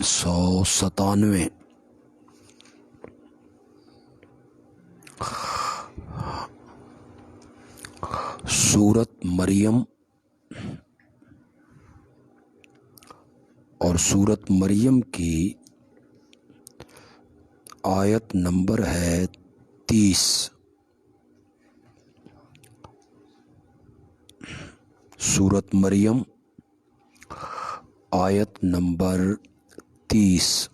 197 سورت مریم اور سورت مریم کی آیت نمبر ہے 30۔ سورت مریم آیت نمبر 30۔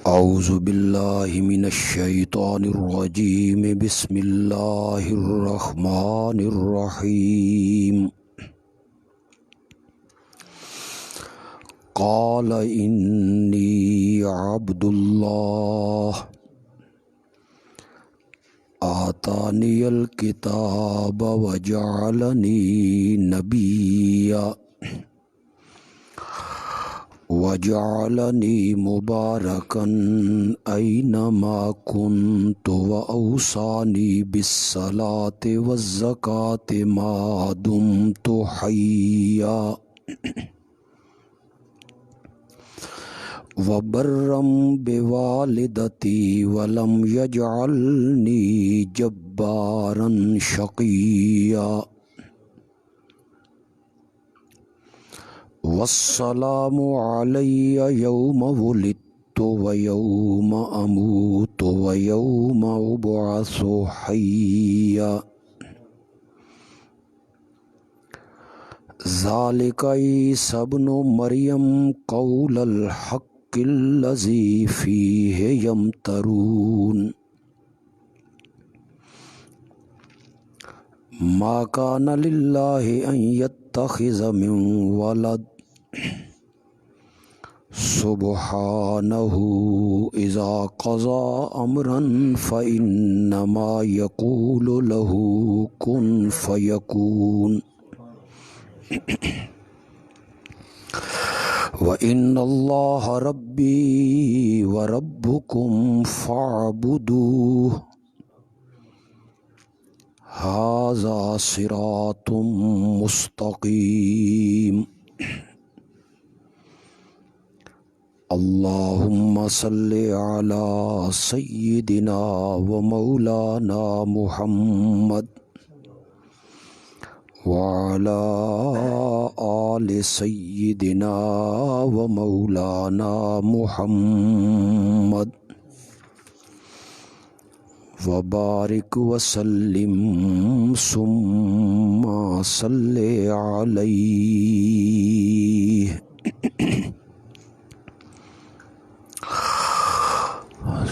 اعوذ باللہ من الشیطان الرجیم، بسم اللہ الرحمن الرحیم۔ قال انی عبد اللہ آتانی الکتاب وجعلنی نبیا وجعلنی مبارکا اینما کنت واوصانی بالصلاة والزکاة ما دمت حیا وبرا بوالدتی ولم یجعلنی جبارا شقیا والسلام علی یوم ولدت ویوم اموت ویوم ابعث حیا ذالک عیسی ابن مریم قول الحق الذی فیہ یمترون ما کان للہ ان یتخذ من ولد سبحانہ اذا قضى امرا فانما یقول له کن فیکون وَإِنَّ اللَّهَ رَبِّي وَرَبُّكُمْ فَاعْبُدُوهُ هَذَا صِرَاطٌ مُسْتَقِيمٌ۔ اللهم صل على سيدنا ومولانا محمد وعلى آل سيدنا ومولانا محمد وبارك وسلم ثم صل عليه۔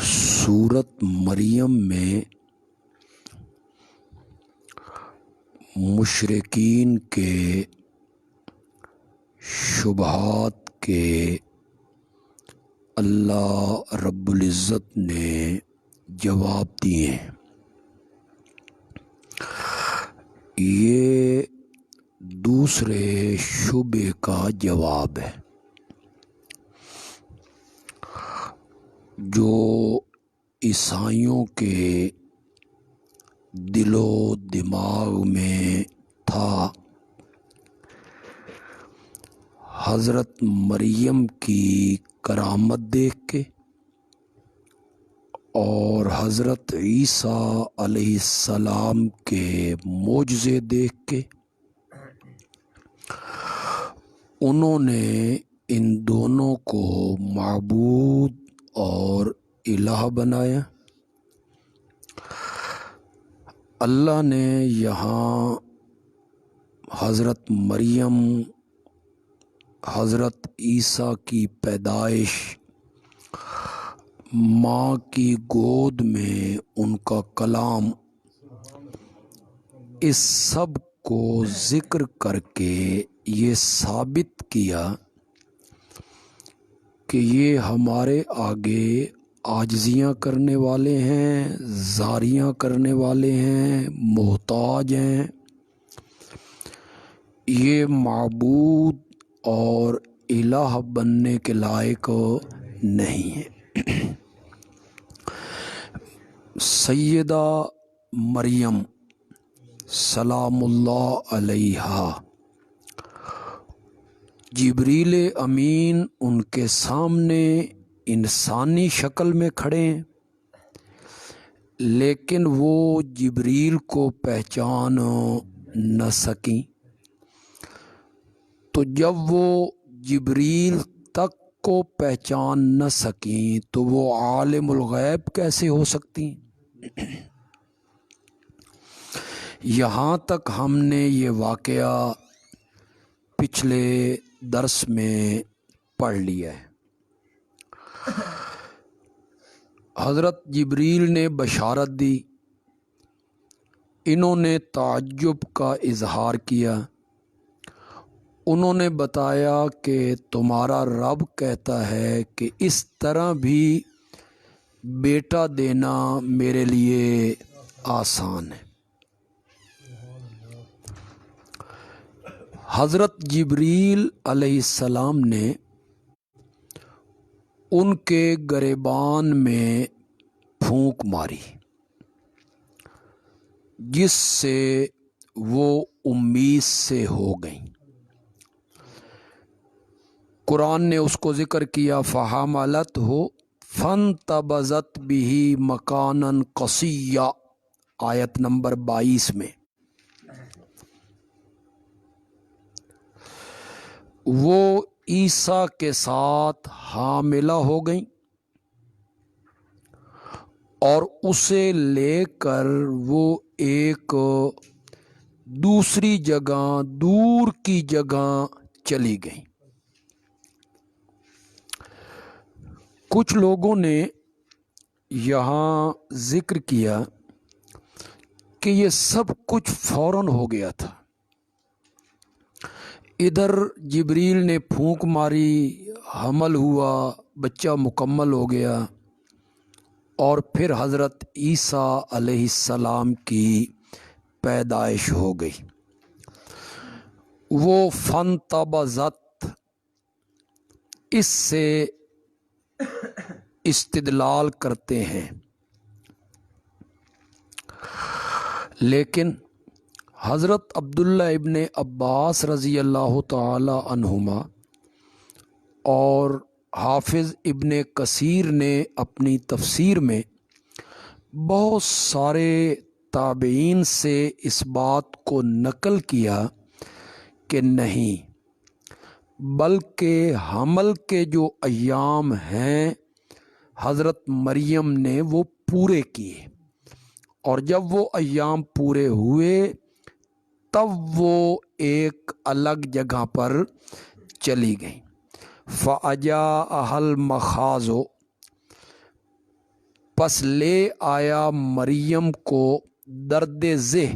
سورت مریم میں مشرکین کے شبہات کے اللہ رب العزت نے جواب دیے ہیں۔ یہ دوسرے شبہ کا جواب ہے جو عیسائیوں کے دل و دماغ میں تھا۔ حضرت مریم کی کرامت دیکھ کے اور حضرت عیسیٰ علیہ السلام کے معجزے دیکھ کے انہوں نے ان دونوں کو معبود اور الہ بنایا۔ اللہ نے یہاں حضرت مریم، حضرت عیسیٰ کی پیدائش، ماں کی گود میں ان کا کلام، اس سب کو ذکر کر کے یہ ثابت کیا کہ یہ ہمارے آگے عاجزیاں کرنے والے ہیں، زاریاں کرنے والے ہیں، محتاج ہیں، یہ معبود اور الہ بننے کے لائق نہیں ہیں۔ سیدہ مریم سلام اللہ علیہا۔ جبریل امین ان کے سامنے انسانی شکل میں کھڑے ہیں، لیکن وہ جبریل کو پہچان نہ سکیں۔ تو جب وہ جبریل تک کو پہچان نہ سکیں تو وہ عالم الغیب کیسے ہو سکتی؟ یہاں تک ہم نے یہ واقعہ پچھلے درس میں پڑھ لیا ہے۔ حضرت جبریل نے بشارت دی، انہوں نے تعجب کا اظہار کیا، انہوں نے بتایا کہ تمہارا رب کہتا ہے کہ اس طرح بھی بیٹا دینا میرے لیے آسان ہے۔ حضرت جبریل علیہ السلام نے ان کے گریبان میں پھونک ماری، جس سے وہ امید سے ہو گئیں۔ قرآن نے اس کو ذکر کیا، فَحَمَلَتْهُ فَانْتَبَذَتْ بِهِ مَكَانًا قَصِيًّا، آیت نمبر 22 میں۔ وہ عیسیٰ کے ساتھ حاملہ ہو گئیں اور اسے لے کر وہ ایک دوسری جگہ، دور کی جگہ چلی گئیں۔ کچھ لوگوں نے یہاں ذکر کیا کہ یہ سب کچھ فوراً ہو گیا تھا۔ ادھر جبریل نے پھونک ماری، حمل ہوا، بچہ مکمل ہو گیا، اور پھر حضرت عیسیٰ علیہ السلام کی پیدائش ہو گئی۔ وہ فانتبذت، اس سے استدلال کرتے ہیں، لیکن حضرت عبداللہ ابن عباس رضی اللہ تعالی عنہما اور حافظ ابن کثیر نے اپنی تفسیر میں بہت سارے تابعین سے اس بات کو نقل کیا کہ نہیں، بلکہ حمل کے جو ایام ہیں حضرت مریم نے وہ پورے کیے، اور جب وہ ایام پورے ہوئے تب وہ ایک الگ جگہ پر چلی گئیں۔ فَأَجَاءَهَا الْمَخَاضُ، پس لے آیا مریم کو درد ذہ،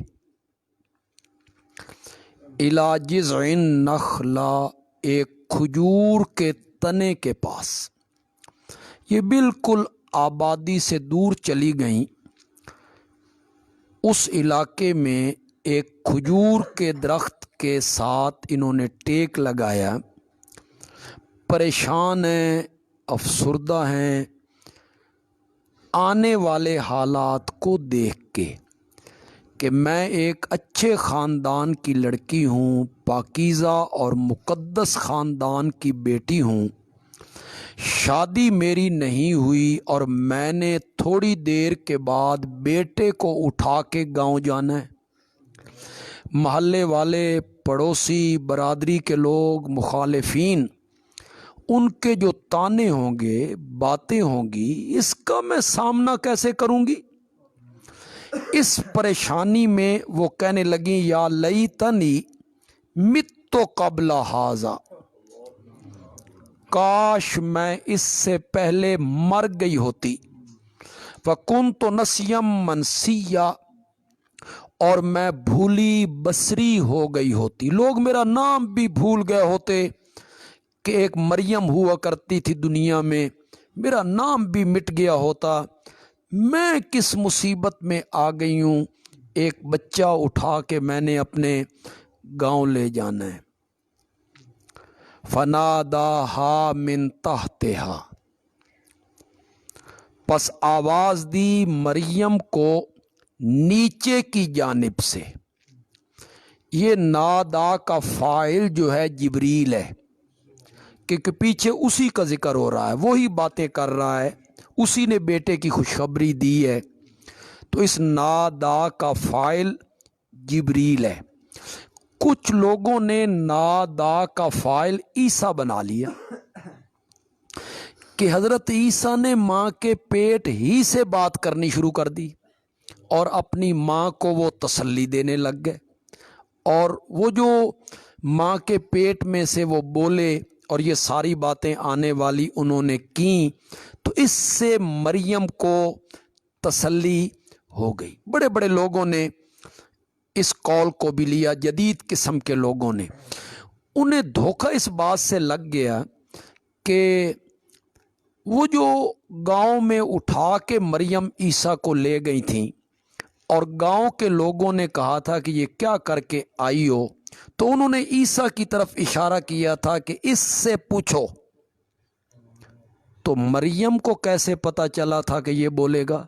إِلَى جِذْعِ النَّخْلَةِ، ایک کھجور کے تنے کے پاس۔ یہ بالکل آبادی سے دور چلی گئیں، اس علاقے میں ایک کھجور کے درخت کے ساتھ انہوں نے ٹیک لگایا، پریشان ہیں، افسردہ ہیں آنے والے حالات کو دیکھ کے کہ میں ایک اچھے خاندان کی لڑکی ہوں، پاکیزہ اور مقدس خاندان کی بیٹی ہوں، شادی میری نہیں ہوئی اور میں نے تھوڑی دیر کے بعد بیٹے کو اٹھا کے گاؤں جانا ہے۔ محلے والے، پڑوسی، برادری کے لوگ، مخالفین، ان کے جو تانے ہوں گے، باتیں ہوں گی، اس کا میں سامنا کیسے کروں گی؟ اس پریشانی میں وہ کہنے لگیں، یا لیتنی مت قبل ھذا، کاش میں اس سے پہلے مر گئی ہوتی، وَكُنْتُ نَسْيًا مَنْسِيًّا، اور میں بھولی بسری ہو گئی ہوتی، لوگ میرا نام بھی بھول گئے ہوتے کہ ایک مریم ہوا کرتی تھی دنیا میں، میرا نام بھی مٹ گیا ہوتا، میں کس مصیبت میں آ گئی ہوں، ایک بچہ اٹھا کے میں نے اپنے گاؤں لے جانا ہے۔ فَنَادَاهَا مِن تَحْتِهَا، پس آواز دی مریم کو نیچے کی جانب سے، یہ نادا کا فاعل جو ہے جبریل ہے، کہ پیچھے اسی کا ذکر ہو رہا ہے، وہی باتیں کر رہا ہے، اسی نے بیٹے کی خوشخبری دی ہے، تو اس نادا کا فاعل جبریل ہے۔ کچھ لوگوں نے نادا کا فاعل عیسیٰ بنا لیا کہ حضرت عیسیٰ نے ماں کے پیٹ ہی سے بات کرنی شروع کر دی، اور اپنی ماں کو وہ تسلی دینے لگ گئے، اور وہ جو ماں کے پیٹ میں سے وہ بولے اور یہ ساری باتیں آنے والی انہوں نے کیں، تو اس سے مریم کو تسلی ہو گئی۔ بڑے بڑے لوگوں نے اس قول کو بھی لیا، جدید قسم کے لوگوں نے۔ انہیں دھوکہ اس بات سے لگ گیا کہ وہ جو گاؤں میں اٹھا کے مریم عیسیٰ کو لے گئی تھیں، اور گاؤں کے لوگوں نے کہا تھا کہ یہ کیا کر کے آئی ہو، تو انہوں نے عیسیٰ کی طرف اشارہ کیا تھا کہ اس سے پوچھو۔ تو مریم کو کیسے پتا چلا تھا کہ یہ بولے گا؟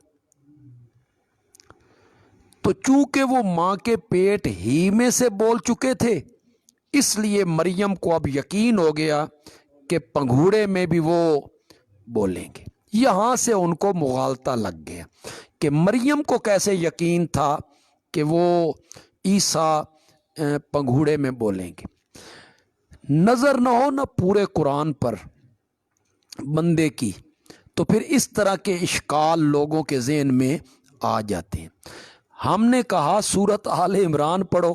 تو چونکہ وہ ماں کے پیٹ ہی میں سے بول چکے تھے، اس لیے مریم کو اب یقین ہو گیا کہ پنگھوڑے میں بھی وہ بولیں گے۔ یہاں سے ان کو مغالطہ لگ گیا کہ مریم کو کیسے یقین تھا کہ وہ عیسیٰ پنگھوڑے میں بولیں گے۔ نظر نہ ہو نہ پورے قرآن پر بندے کی، تو پھر اس طرح کے اشکال لوگوں کے ذہن میں آ جاتے ہیں۔ ہم نے کہا سورت آل عمران پڑھو۔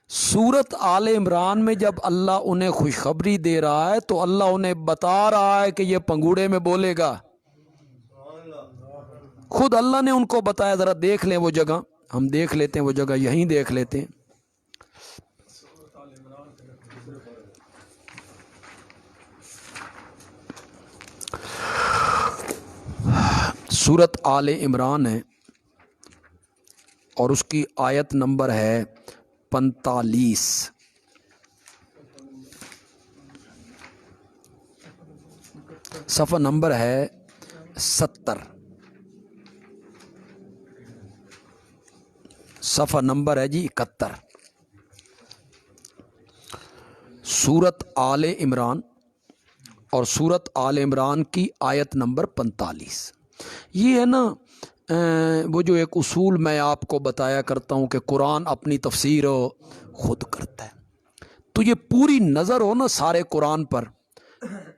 سورت آل عمران میں جب اللہ انہیں خوشخبری دے رہا ہے تو اللہ انہیں بتا رہا ہے کہ یہ پنگوڑے میں بولے گا۔ خود اللہ نے ان کو بتایا۔ ذرا دیکھ لیں وہ جگہ، ہم دیکھ لیتے ہیں وہ جگہ، یہیں دیکھ لیتے ہیں۔ سورت آل عمران ہے اور اس کی آیت نمبر ہے 45۔ صفحہ نمبر ہے 70۔ صفحہ نمبر ہے جی 71۔ سورت آل عمران اور سورت آل عمران کی آیت نمبر 45۔ یہ ہے نا وہ جو ایک اصول میں آپ کو بتایا کرتا ہوں کہ قرآن اپنی تفسیر خود کرتا ہے، تو یہ پوری نظر ہو نا سارے قرآن پر،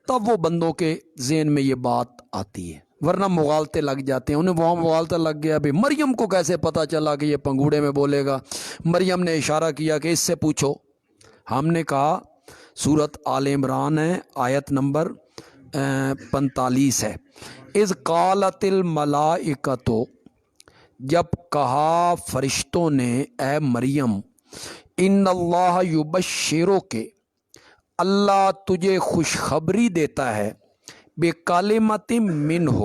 تب وہ بندوں کے ذہن میں یہ بات آتی ہے، ورنہ مغالطے لگ جاتے ہیں۔ انہیں وہاں مغالطہ لگ گیا، بھئی مریم کو کیسے پتا چلا کہ یہ پنگوڑے میں بولے گا؟ مریم نے اشارہ کیا کہ اس سے پوچھو۔ ہم نے کہا سورت آل عمران ہے، آیت نمبر 45 ہے۔ اذ قالت الملائکۃ، جب کہا فرشتوں نے اے مریم، ان اللہ یبشرک، اللہ تجھے خوشخبری دیتا ہے، بکلمۃ منہ،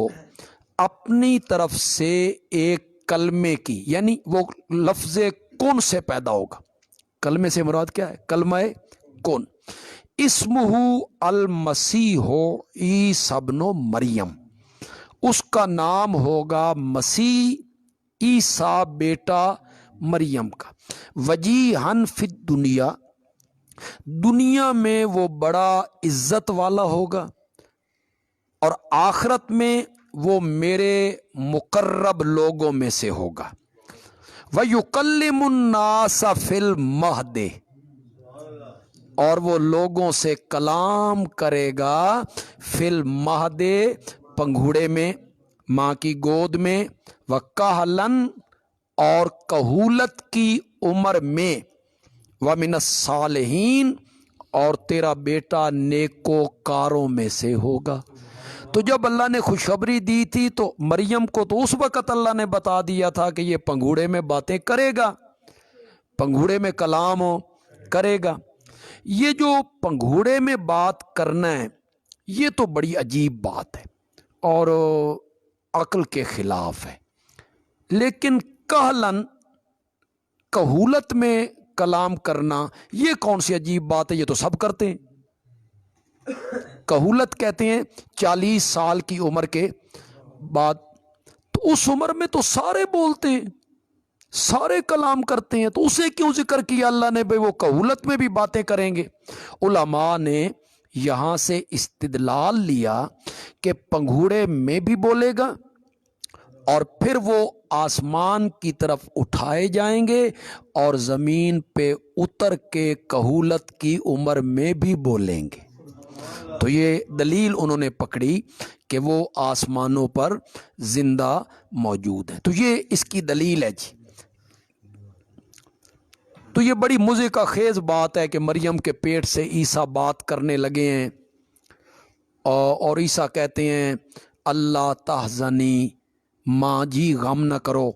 اپنی طرف سے ایک کلمے کی، یعنی وہ لفظ کن سے پیدا ہوگا۔ کلمے سے مراد کیا ہے؟ کلمہ کن۔ اسمہ المسیح عیسی ابن مریم، اس کا نام ہوگا مسیح عیسیٰ بیٹا مریم کا۔ وجیہن فی الدنیا، دنیا میں وہ بڑا عزت والا ہوگا، اور آخرت میں وہ میرے مقرب لوگوں میں سے ہوگا۔ وَيُكَلِّمُ النَّاسَ فِي الْمَهْدِ، اور وہ لوگوں سے کلام کرے گا فی المہد، پنگھوڑے میں، ماں کی گود میں، وَكَهْلًا، اور کہولت کی عمر میں، وَمِنَ الصَّالِحِينَ، اور تیرا بیٹا نیکوکاروں میں سے ہوگا۔ تو جب اللہ نے خوشخبری دی تھی تو مریم کو تو اس وقت اللہ نے بتا دیا تھا کہ یہ پنگھوڑے میں باتیں کرے گا، پنگھوڑے میں کلام کرے گا۔ یہ جو پنگھوڑے میں بات کرنا ہے یہ تو بڑی عجیب بات ہے اور عقل کے خلاف ہے، لیکن کہلن، کہولت میں کلام کرنا، یہ کون سی عجیب بات ہے؟ یہ تو سب کرتے ہیں۔ کہولت کہتے ہیں 40 سال کی عمر کے بعد، تو اس عمر میں تو سارے بولتے ہیں، سارے کلام کرتے ہیں، تو اسے کیوں ذکر کیا اللہ نے؟ بھئی وہ کہولت میں بھی باتیں کریں گے۔ علماء نے یہاں سے استدلال لیا کہ پنگھوڑے میں بھی بولے گا اور پھر وہ آسمان کی طرف اٹھائے جائیں گے اور زمین پہ اتر کے کہولت کی عمر میں بھی بولیں گے۔ تو یہ دلیل انہوں نے پکڑی کہ وہ آسمانوں پر زندہ موجود ہے۔ تو یہ اس کی دلیل ہے جی۔ تو یہ بڑی مزے کا خیز بات ہے کہ مریم کے پیٹ سے عیسیٰ بات کرنے لگے ہیں، اور عیسیٰ کہتے ہیں اللہ تحزنی، ماں جی غم نہ کرو،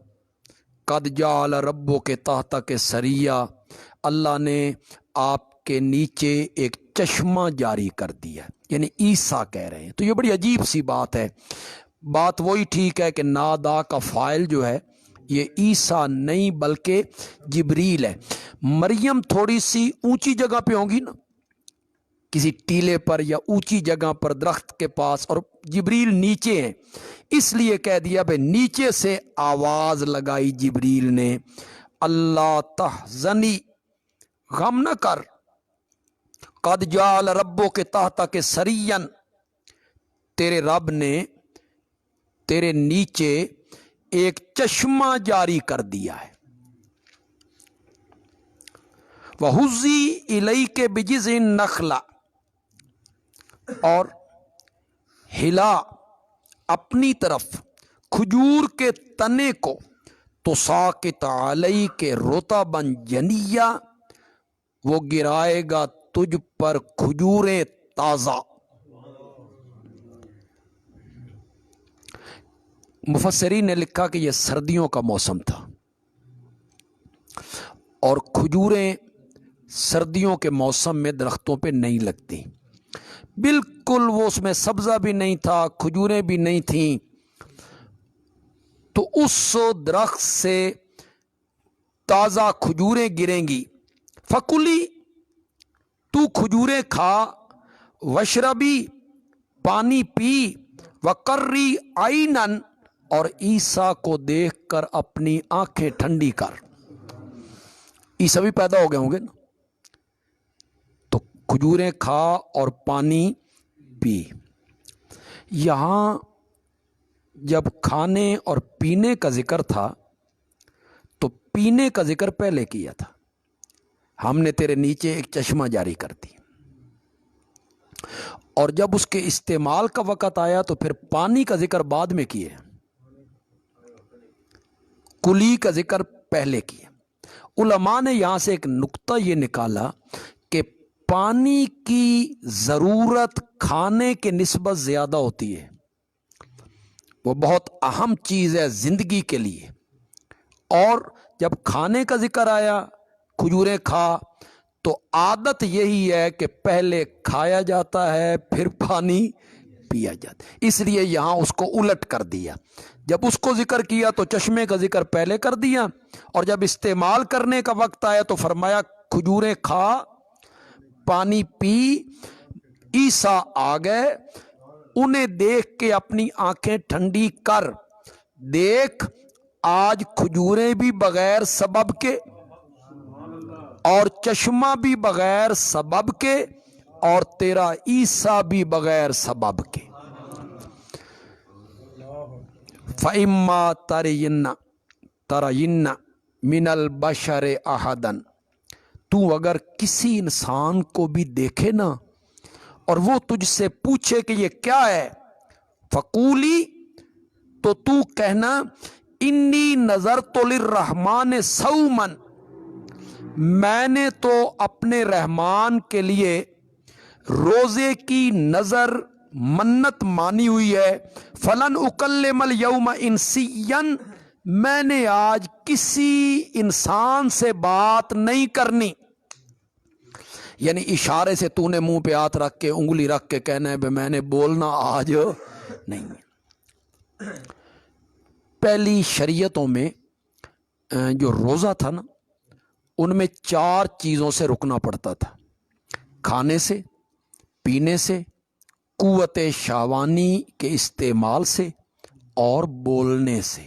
قد جعل ربو کے تحت سریہ، اللہ نے آپ کے نیچے ایک چشمہ جاری کر دیا، یعنی عیسیٰ کہہ رہے ہیں۔ تو یہ بڑی عجیب سی بات ہے۔ بات وہی ٹھیک ہے کہ نادا کا فاعل جو ہے یہ عیسیٰ نہیں بلکہ جبریل ہے۔ مریم تھوڑی سی اونچی جگہ پہ ہوں گی نا، کسی ٹیلے پر یا اونچی جگہ پر درخت کے پاس، اور جبریل نیچے ہیں، اس لیے کہہ دیا بھائی نیچے سے آواز لگائی جبریل نے، اللہ تحزنی، غم نہ کر، قد جعل ربو کے تحت سرین، تیرے رب نے تیرے نیچے ایک چشمہ جاری کر دیا ہے۔ وَهُزِّي إِلَيْكَ بِجِذْعِ النَّخْلَةِ، اور ہلا اپنی طرف کھجور کے تنے کو، تُسَاقِطْ عَلَيْكَ رُطَبًا جَنِيًّا، وہ گرائے گا تجھ پر کھجوریں تازہ۔ مفسرین نے لکھا کہ یہ سردیوں کا موسم تھا، اور کھجوریں سردیوں کے موسم میں درختوں پہ نہیں لگتی، بالکل وہ اس میں سبزہ بھی نہیں تھا، کھجوریں بھی نہیں تھیں، تو اس درخت سے تازہ کھجوریں گریں گی۔ فکلی، تو کھجوریں کھا، وشربی، پانی پی، وقری عینن، اور عیسیٰ کو دیکھ کر اپنی آنکھیں ٹھنڈی کر۔ عیسیٰ بھی پیدا ہو گئے ہوں گے نا، تو کھجوریں کھا اور پانی پی۔ یہاں جب کھانے اور پینے کا ذکر تھا تو پینے کا ذکر پہلے کیا تھا، ہم نے تیرے نیچے ایک چشمہ جاری کر دی، اور جب اس کے استعمال کا وقت آیا تو پھر پانی کا ذکر بعد میں کیے، کلی کا ذکر پہلے کیا۔ علماء نے یہاں سے ایک نقطہ یہ نکالا کہ پانی کی ضرورت کھانے کے نسبت زیادہ ہوتی ہے، وہ بہت اہم چیز ہے زندگی کے لیے، اور جب کھانے کا ذکر آیا کھجوریں کھا، تو عادت یہی ہے کہ پہلے کھایا جاتا ہے پھر پانی پیا جاتا ہے، اس لیے یہاں اس کو الٹ کر دیا، جب اس کو ذکر کیا تو چشمے کا ذکر پہلے کر دیا، اور جب استعمال کرنے کا وقت آیا تو فرمایا کھجوریں کھا، پانی پی۔ عیسیٰ آ گئے، انہیں دیکھ کے اپنی آنکھیں ٹھنڈی کر، دیکھ آج کھجوریں بھی بغیر سبب کے اور چشمہ بھی بغیر سبب کے اور تیرا عیسیٰ بھی بغیر سبب کے۔ فَإِمَّا تَرَيِنَّ مِنَ الْبَشَرِ أَحَدًا، تو اگر کسی انسان کو بھی دیکھے نا اور وہ تجھ سے پوچھے کہ یہ کیا ہے، فقولی، تو کہنا انی نظرت للرحمن صوما، میں نے تو اپنے رحمان کے لیے روزے کی نظر منت مانی ہوئی ہے، فلن اکلم الیوم انسیا، میں نے آج کسی انسان سے بات نہیں کرنی، یعنی اشارے سے تو نے منہ پہ ہاتھ رکھ کے انگلی رکھ کے کہنا ہے بھئی میں نے بولنا آج نہیں۔ پہلی شریعتوں میں جو روزہ تھا نا، ان میں 4 چیزوں سے رکنا پڑتا تھا، کھانے سے، پینے سے، قوت شہوانی کے استعمال سے، اور بولنے سے۔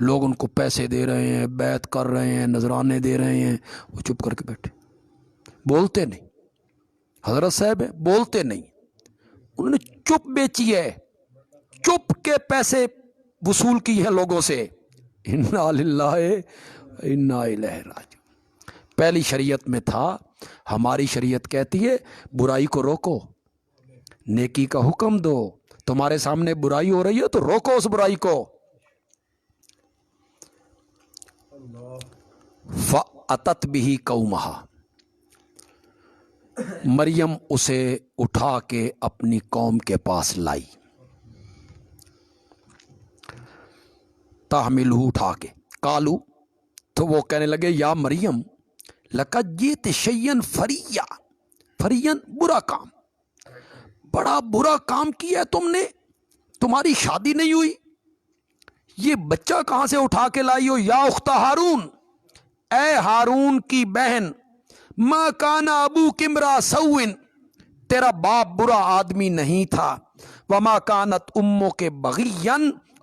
لوگ ان کو پیسے دے رہے ہیں، بیعت کر رہے ہیں، نذرانے دے رہے ہیں، وہ چپ کر کے بیٹھے، بولتے نہیں. حضرت صاحب ہیں بولتے نہیں، انہوں نے چپ بیچی ہے، چپ کے پیسے وصول کی ہیں لوگوں سے. انا للہ انا الیہ راجعون. پہلی شریعت میں تھا، ہماری شریعت کہتی ہے برائی کو روکو، نیکی کا حکم دو. تمہارے سامنے برائی ہو رہی ہے تو روکو اس برائی کو. فَأَتَتْ بِهِ قَوْمَهَا، مریم اسے اٹھا کے اپنی قوم کے پاس لائی. تحملہ، اٹھا کے. قالو، تو وہ کہنے لگے یا مریم لقد جئت شیئا فریا. فرین برا کام، بڑا برا کام کیا تم نے، تمہاری شادی نہیں ہوئی، یہ بچہ کہاں سے اٹھا کے لائی ہو؟ یا اخت ہارون، اے ہارون کی بہن، ما کان ابوک امرا سوء، تیرا باپ برا آدمی نہیں تھا، وما کانت امک بغیا،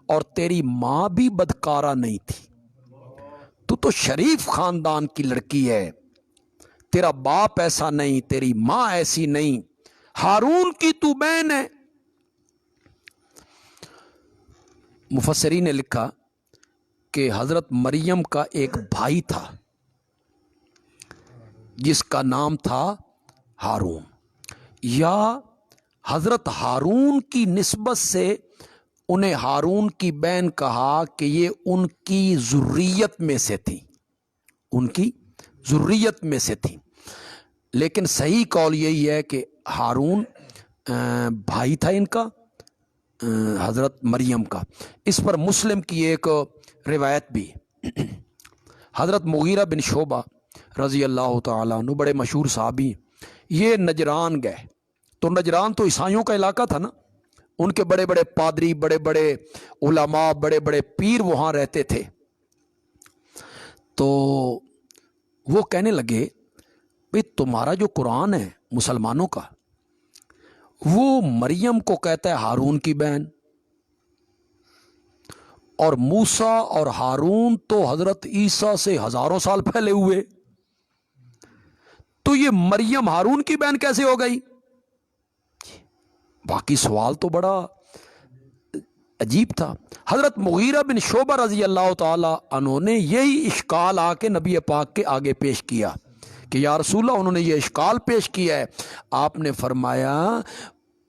اور تیری ماں بھی بدکارہ نہیں تھی. تو شریف خاندان کی لڑکی ہے، تیرا باپ ایسا نہیں، تیری ماں ایسی نہیں، ہارون کی تو بہن ہے. مفسرین نے لکھا کہ حضرت مریم کا ایک بھائی تھا جس کا نام تھا ہارون، یا حضرت ہارون کی نسبت سے انہیں ہارون کی بہن کہا کہ یہ ان کی ذریت میں سے تھی، ان کی ذریت میں سے تھی. لیکن صحیح قول یہی ہے کہ ہارون بھائی تھا ان کا، حضرت مریم کا. اس پر مسلم کی ایک روایت بھی ہے. حضرت مغیرہ بن شعبہ رضی اللہ تعالیٰ عنہ بڑے مشہور صحابی، یہ نجران گئے. تو نجران تو عیسائیوں کا علاقہ تھا نا، ان کے بڑے بڑے پادری، بڑے بڑے علماء، بڑے بڑے پیر وہاں رہتے تھے. تو وہ کہنے لگے بھئی تمہارا جو قرآن ہے مسلمانوں کا، وہ مریم کو کہتا ہے ہارون کی بہن، اور موسیٰ اور ہارون تو حضرت عیسیٰ سے ہزاروں سال پہلے ہوئے، تو یہ مریم ہارون کی بہن کیسے ہو گئی؟ باقی سوال تو بڑا عجیب تھا. حضرت مغیرہ بن شعبہ رضی اللہ تعالی عنہ نے یہی اشکال آ کے نبی پاک کے آگے پیش کیا کہ یا رسول اللہ، انہوں نے یہ اشکال پیش کیا ہے. آپ نے فرمایا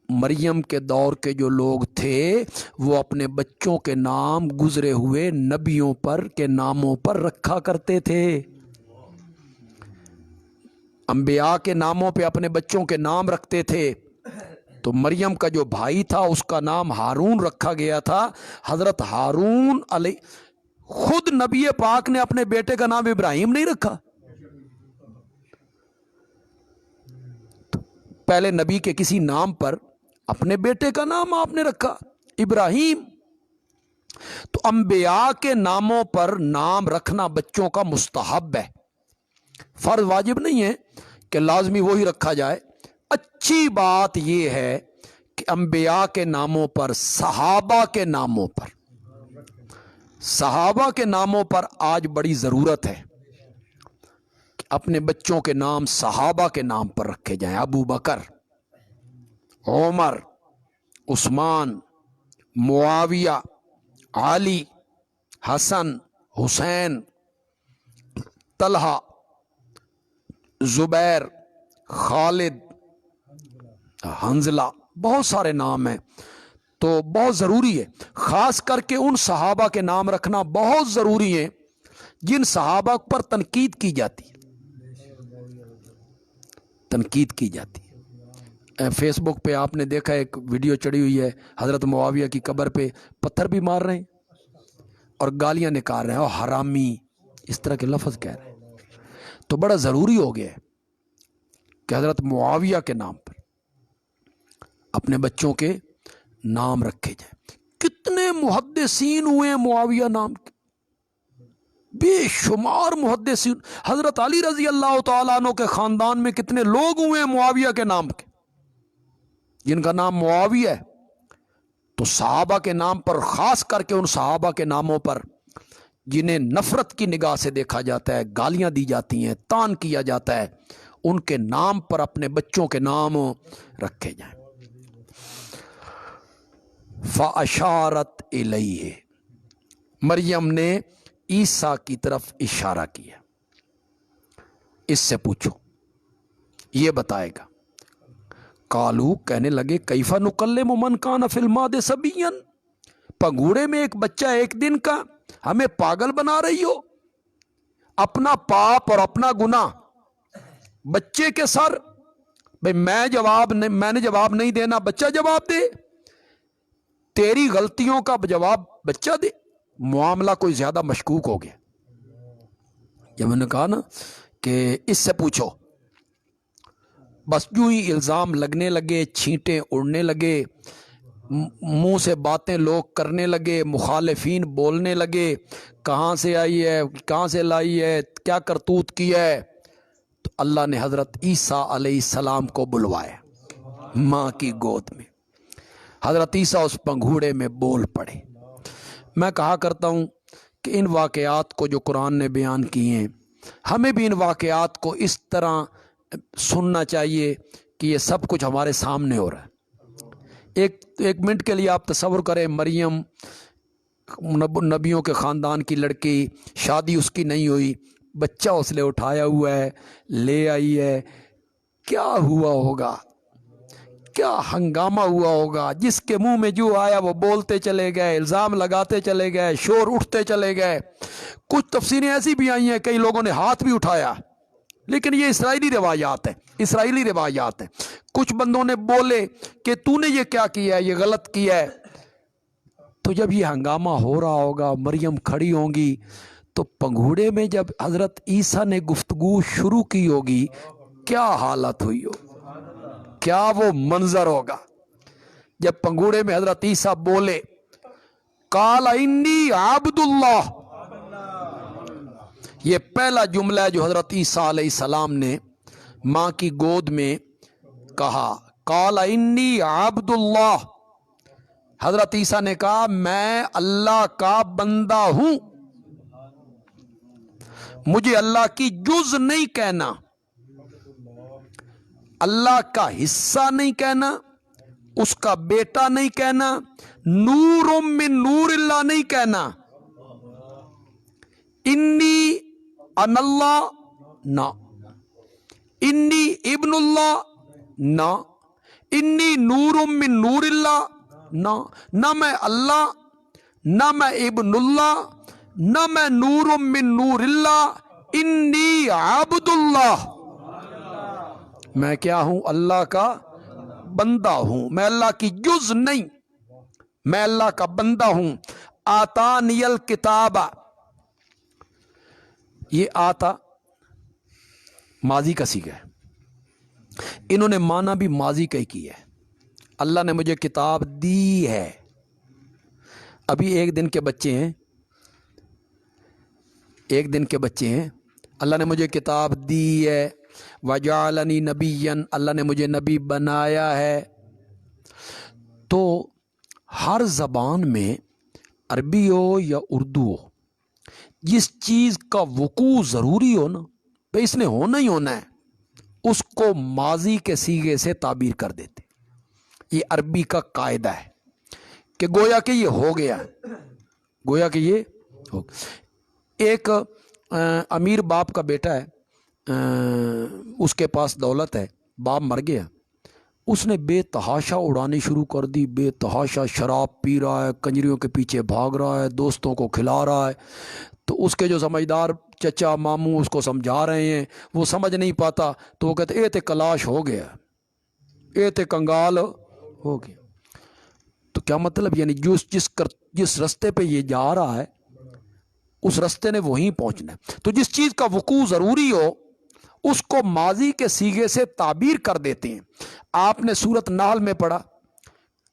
مریم کے دور کے جو لوگ تھے وہ اپنے بچوں کے نام گزرے ہوئے نبیوں پر کے ناموں پر رکھا کرتے تھے. انبیاء کے ناموں پہ اپنے بچوں کے نام رکھتے تھے. تو مریم کا جو بھائی تھا اس کا نام ہارون رکھا گیا تھا. حضرت ہارون علیہ، خود نبی پاک نے اپنے بیٹے کا نام ابراہیم نہیں رکھا، پہلے نبی کے کسی نام پر اپنے بیٹے کا نام آپ نے رکھا ابراہیم. تو انبیاء کے ناموں پر نام رکھنا بچوں کا مستحب ہے، فرض واجب نہیں ہے کہ لازمی وہی رکھا جائے. اچھی بات یہ ہے کہ انبیاء کے ناموں پر، صحابہ کے ناموں پر، صحابہ کے ناموں پر آج بڑی ضرورت ہے کہ اپنے بچوں کے نام صحابہ کے نام پر رکھے جائیں. ابو بکر، عمر، عثمان، معاویہ، علی، حسن، حسین، طلحہ، زبیر، خالد، حنزلہ، بہت سارے نام ہیں. تو بہت ضروری ہے، خاص کر کے ان صحابہ کے نام رکھنا بہت ضروری ہے جن صحابہ پر تنقید کی جاتی ہے، تنقید کی جاتی ہے. فیس بک پہ آپ نے دیکھا ایک ویڈیو چڑھی ہوئی ہے، حضرت معاویہ کی قبر پہ پتھر بھی مار رہے ہیں اور گالیاں نکال رہے ہیں اور حرامی، اس طرح کے لفظ کہہ رہے ہیں. تو بڑا ضروری ہو گیا ہے کہ حضرت معاویہ کے نام پر اپنے بچوں کے نام رکھے جائیں. کتنے محدثین ہوئے ہیں معاویہ نام کے، بے شمار محدثین. حضرت علی رضی اللہ تعالیٰ عنہ کے خاندان میں کتنے لوگ ہوئے ہیں معاویہ کے نام کے جن کا نام معاویہ ہے. تو صحابہ کے نام پر، خاص کر کے ان صحابہ کے ناموں پر جنہیں نفرت کی نگاہ سے دیکھا جاتا ہے، گالیاں دی جاتی ہیں، طعن کیا جاتا ہے، ان کے نام پر اپنے بچوں کے نام رکھے جائیں۔ فَأَشَارَتْ إِلَيْهِ، مریم نے عیسیٰ کی طرف اشارہ کیا، اس سے پوچھو، یہ بتائے گا۔ قالو، کہنے لگے، کیف نکلم من کان فی المہد صبیا، پنگوڑے میں ایک بچہ ایک دن کا، ہمیں پاگل بنا رہی ہو؟ اپنا پاپ اور اپنا گناہ بچے کے سر، بھئی میں نے جواب نہیں دینا، بچہ جواب دے، تیری غلطیوں کا جواب بچہ دے۔ معاملہ کوئی زیادہ مشکوک ہو گیا۔ جب میں نے کہا نا کہ اس سے پوچھو، بس یوں ہی الزام لگنے لگے، چھینٹیں اڑنے لگے، منہ سے باتیں لوگ کرنے لگے، مخالفین بولنے لگے، کہاں سے آئی ہے، کہاں سے لائی ہے، کیا کرتوت کی ہے۔ تو اللہ نے حضرت عیسیٰ علیہ السلام کو بلوایا ماں کی گود میں۔ حضرت عیسیٰ اس پنگھوڑے میں بول پڑے۔ میں کہا کرتا ہوں کہ ان واقعات کو جو قرآن نے بیان کیے ہیں، ہمیں بھی ان واقعات کو اس طرح سننا چاہیے کہ یہ سب کچھ ہمارے سامنے ہو رہا ہے۔ ایک منٹ کے لیے آپ تصور کریں، مریم نبیوں کے خاندان کی لڑکی، شادی اس کی نہیں ہوئی، بچہ اس نے اٹھایا ہوا ہے، لے آئی ہے، کیا ہوا ہوگا، کیا ہنگامہ ہوا ہوگا۔ جس کے منہ میں جو آیا وہ بولتے چلے گئے، الزام لگاتے چلے گئے، شور اٹھتے چلے گئے۔ کچھ تفسیریں ایسی بھی آئی ہیں، کئی لوگوں نے ہاتھ بھی اٹھایا، لیکن یہ اسرائیلی روایات ہیں۔ کچھ بندوں نے بولے کہ تو نے یہ کیا کیا ہے، یہ غلط کیا ہے۔ تو جب یہ ہنگامہ ہو رہا ہوگا، مریم کھڑی ہوں گی، تو پنگھوڑے میں جب حضرت عیسیٰ نے گفتگو شروع کی ہوگی، کیا حالت ہوئی ہو، کیا وہ منظر ہوگا جب پنگھوڑے میں حضرت عیسیٰ بولے، قال انی عبد اللہ۔ یہ پہلا جملہ ہے جو حضرت عیسیٰ علیہ السلام نے ماں کی گود میں کہا، قال انی عبد اللہ۔ حضرت عیسیٰ نے کہا، میں اللہ کا بندہ ہوں، مجھے اللہ کی جز نہیں کہنا، اللہ کا حصہ نہیں کہنا، اس کا بیٹا نہیں کہنا، نور من نور اللہ نہیں کہنا، انی ان اللہ نہ، انی ابن اللہ نہ، انی نور من نور اللہ نہ میں اللہ، نہ میں ابن اللہ، نہ میں نور من نور اللہ، انی عبد اللہ۔ میں کیا ہوں؟ اللہ کا بندہ ہوں، میں اللہ کی جز نہیں، میں اللہ کا بندہ ہوں۔ آتانی الکتاب، یہ آتا ماضی کا صیغہ ہے، انہوں نے مانا بھی ماضی کا ہی کیا ہے۔ اللہ نے مجھے کتاب دی ہے، ابھی ایک دن کے بچے ہیں، اللہ نے مجھے کتاب دی ہے، وجعلنی نبیا، اللہ نے مجھے نبی بنایا ہے۔ تو ہر زبان میں، عربی ہو یا اردو ہو، جس چیز کا وقوع ضروری ہو نا، بھئی اس نے ہونا ہی ہونا ہے، اس کو ماضی کے صیغے سے تعبیر کر دیتے۔ یہ عربی کا قاعدہ ہے کہ گویا کہ یہ ہو گیا، گویا کہ یہ ہو گیا۔ ایک امیر باپ کا بیٹا ہے، اس کے پاس دولت ہے، باپ مر گیا، اس نے بے تحاشا اڑانی شروع کر دی، بے تحاشا شراب پی رہا ہے، کنجریوں کے پیچھے بھاگ رہا ہے، دوستوں کو کھلا رہا ہے۔ تو اس کے جو سمجھدار چچا ماموں اس کو سمجھا رہے ہیں، وہ سمجھ نہیں پاتا، تو وہ کہتے اے تے کلاش ہو گیا، اے تے کنگال ہو گیا۔ تو کیا مطلب؟ یعنی جس رستے پہ یہ جا رہا ہے، اس رستے نے وہیں پہنچنا ہے۔ تو جس چیز کا وقوع ضروری ہو، اس کو ماضی کے صیغے سے تعبیر کر دیتے ہیں۔ آپ نے سورت نحل میں پڑھا،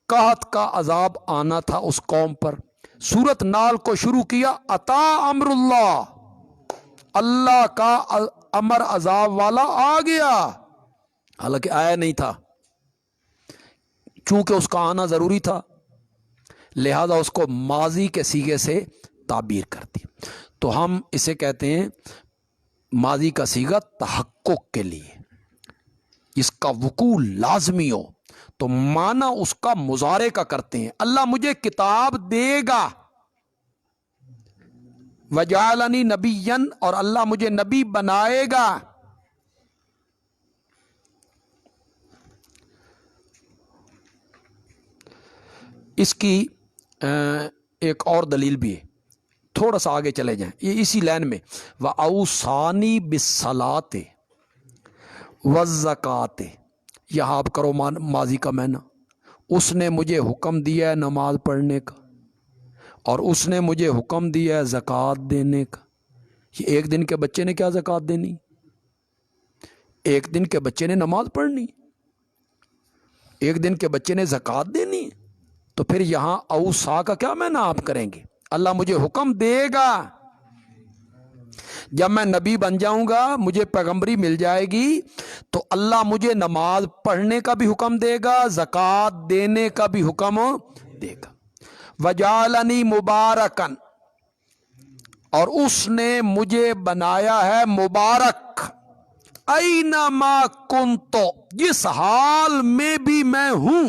قحط کا عذاب آنا تھا اس قوم پر، سورت نحل کو شروع کیا، اتا امر اللہ، اللہ کا امر عذاب والا آ گیا، حالانکہ آیا نہیں تھا، چونکہ اس کا آنا ضروری تھا، لہذا اس کو ماضی کے صیغے سے تعبیر کر دی۔ تو ہم اسے کہتے ہیں ماضی کا صیغہ تحقق کے لیے، اس کا وقوع لازمی ہو تو معنی اس کا مضارع کا کرتے ہیں۔ اللہ مجھے کتاب دے گا، وجعلنی نبیا، اور اللہ مجھے نبی بنائے گا۔ اس کی ایک اور دلیل بھی ہے، تھوڑا سا آگے چلے جائیں، یہ اسی لائن میں وَأَوْصَانِي بِالصَّلَاةِ وَالزَّكَاةِ، یہاں آپ کرو ماضی کا معنی، اس نے مجھے حکم دیا ہے نماز پڑھنے کا، اور اس نے مجھے حکم دیا ہے زکوٰۃ دینے کا۔ یہ ایک دن کے بچے نے کیا زکوٰۃ دینی؟ ایک دن کے بچے نے نماز پڑھنی، ایک دن کے بچے نے زکوٰۃ دینی۔ تو پھر یہاں اوصا کا کیا معنی آپ کریں گے؟ اللہ مجھے حکم دے گا، جب میں نبی بن جاؤں گا، مجھے پیغمبری مل جائے گی، تو اللہ مجھے نماز پڑھنے کا بھی حکم دے گا، زکوٰۃ دینے کا بھی حکم دے گا۔ وجعلنی مبارکن، اور اس نے مجھے بنایا ہے مبارک، اینما کنت، جس حال میں بھی میں ہوں،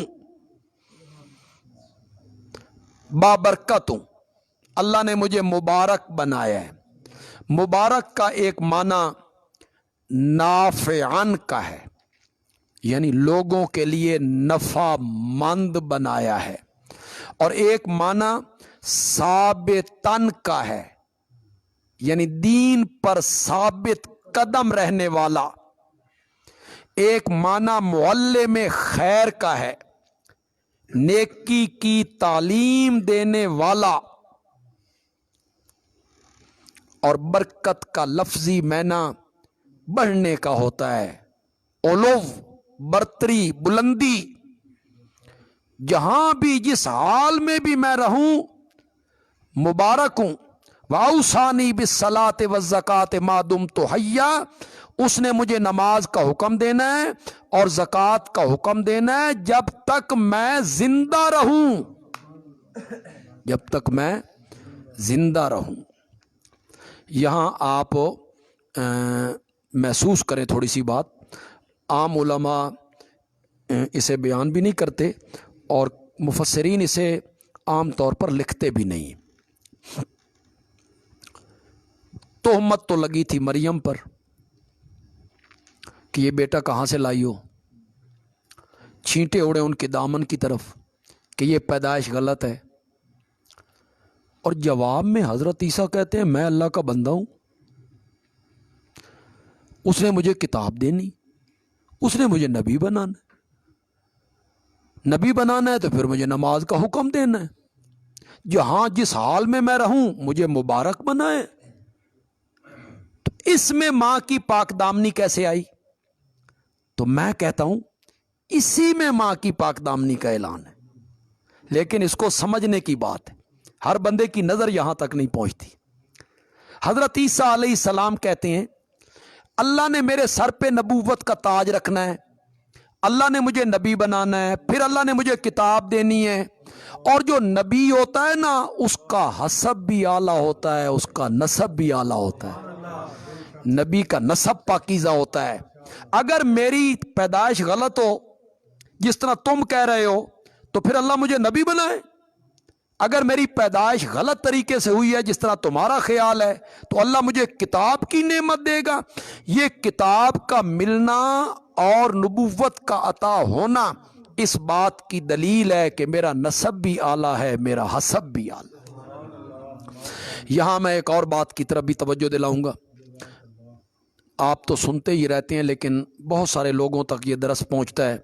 بابرکت ہوں۔ اللہ نے مجھے مبارک بنایا ہے۔ مبارک کا ایک معنی نافعن کا ہے، یعنی لوگوں کے لیے نفع مند بنایا ہے، اور ایک معنی ثابتن کا ہے، یعنی دین پر ثابت قدم رہنے والا۔ ایک معنی معلم خیر کا ہے، نیکی کی تعلیم دینے والا۔ اور برکت کا لفظی معنی بڑھنے کا ہوتا ہے، علو، برتری، بلندی۔ جہاں بھی جس حال میں بھی میں رہوں مبارک ہوں۔ وَأَوْصَانِي بِالصَّلَاةِ وَالزَّكَاةِ مَا دُمْتُ حَيًّا، اس نے مجھے نماز کا حکم دینا ہے اور زکوٰۃ کا حکم دینا ہے جب تک میں زندہ رہوں، جب تک میں زندہ رہوں۔ یہاں آپ محسوس کریں تھوڑی سی بات، عام علماء اسے بیان بھی نہیں کرتے اور مفسرین اسے عام طور پر لکھتے بھی نہیں۔ تہمت تو لگی تھی مریم پر کہ یہ بیٹا کہاں سے لائی ہو، چھینٹے اڑے ان کے دامن کی طرف کہ یہ پیدائش غلط ہے، اور جواب میں حضرت عیسیٰ کہتے ہیں میں اللہ کا بندہ ہوں، اس نے مجھے کتاب دینی، اس نے مجھے نبی بنانا ہے، نبی بنانا ہے تو پھر مجھے نماز کا حکم دینا ہے، جہاں جس حال میں رہوں مجھے مبارک بنائے۔ تو اس میں ماں کی پاک دامنی کیسے آئی؟ تو میں کہتا ہوں اسی میں ماں کی پاک دامنی کا اعلان ہے، لیکن اس کو سمجھنے کی بات ہے، ہر بندے کی نظر یہاں تک نہیں پہنچتی۔ حضرت عیسیٰ علیہ السلام کہتے ہیں اللہ نے میرے سر پہ نبوت کا تاج رکھنا ہے، اللہ نے مجھے نبی بنانا ہے، پھر اللہ نے مجھے کتاب دینی ہے، اور جو نبی ہوتا ہے نا اس کا حسب بھی اعلیٰ ہوتا ہے، اس کا نسب بھی اعلیٰ ہوتا ہے، نبی کا نسب پاکیزہ ہوتا ہے۔ اگر میری پیدائش غلط ہو جس طرح تم کہہ رہے ہو تو پھر اللہ مجھے نبی بنائے، اگر میری پیدائش غلط طریقے سے ہوئی ہے جس طرح تمہارا خیال ہے تو اللہ مجھے کتاب کی نعمت دے گا۔ یہ کتاب کا ملنا اور نبوت کا عطا ہونا اس بات کی دلیل ہے کہ میرا نسب بھی اعلیٰ ہے، میرا حسب بھی اعلیٰ ہے۔ یہاں میں ایک اور بات کی طرف بھی توجہ دلاؤں گا، آپ تو سنتے ہی رہتے ہیں لیکن بہت سارے لوگوں تک یہ درس پہنچتا ہے،